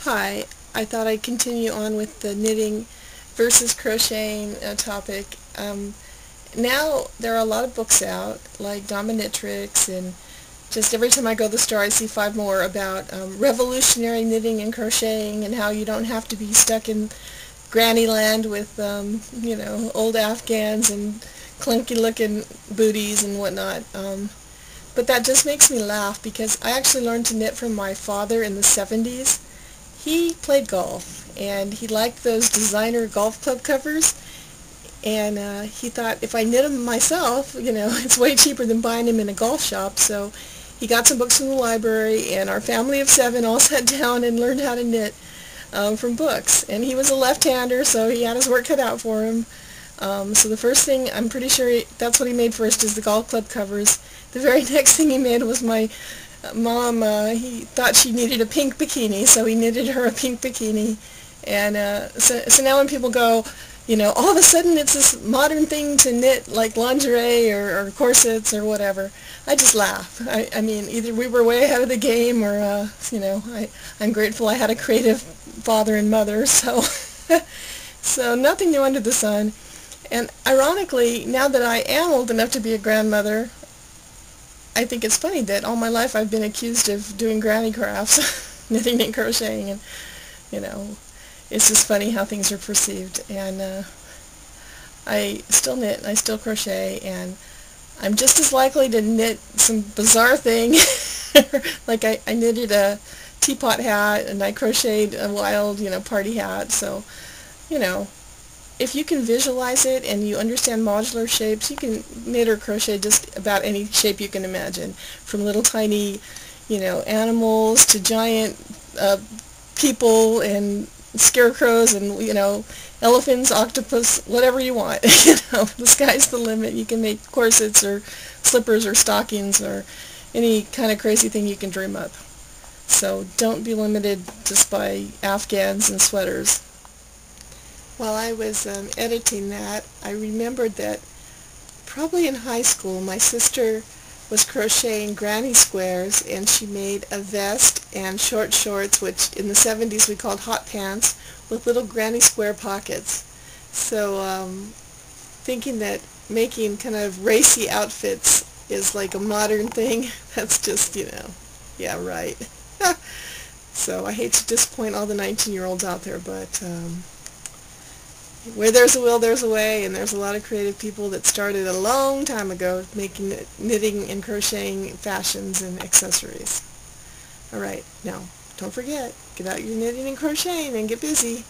Hi, I thought I'd continue on with the knitting versus crocheting topic. Now there are a lot of books out, like Dominatrix, and just every time I go to the store I see 5 more about revolutionary knitting and crocheting and how you don't have to be stuck in granny land with, old Afghans and clunky looking booties and whatnot. But that just makes me laugh because I actually learned to knit from my father in the 70s. He played golf, and he liked those designer golf club covers, and he thought if I knit them myself, it's way cheaper than buying them in a golf shop. So he got some books from the library, and our family of 7 all sat down and learned how to knit from books. And he was a left-hander, so he had his work cut out for him. So the first thing, I'm pretty sure that's what he made first, is the golf club covers. The very next thing he made was my mom. He thought she needed a pink bikini, so he knitted her a pink bikini. And so now when people go, all of a sudden it's this modern thing to knit like lingerie or corsets or whatever, I just laugh. I mean, either we were way ahead of the game, or I'm grateful I had a creative father and mother. So so nothing new under the sun. And ironically, now that I am old enough to be a grandmother, I think it's funny that all my life I've been accused of doing granny crafts, knitting and crocheting, and, it's just funny how things are perceived. And I still knit, and I still crochet, and I'm just as likely to knit some bizarre thing, like I knitted a teapot hat, and I crocheted a wild, party hat. So, if you can visualize it and you understand modular shapes, you can knit or crochet just about any shape you can imagine, from little tiny, animals to giant people and scarecrows and, elephants, octopus, whatever you want. The sky's the limit. You can make corsets or slippers or stockings or any kind of crazy thing you can dream up. So don't be limited just by Afghans and sweaters. While I was editing that, I remembered that probably in high school my sister was crocheting granny squares, and she made a vest and short shorts, which in the 70s we called hot pants, with little granny square pockets. So thinking that making kind of racy outfits is like a modern thing, that's just, yeah, right. So I hate to disappoint all the 19-year-olds out there, but where there's a will, there's a way, and there's a lot of creative people that started a long time ago making knitting and crocheting fashions and accessories. All right, now, don't forget, get out your knitting and crocheting and get busy.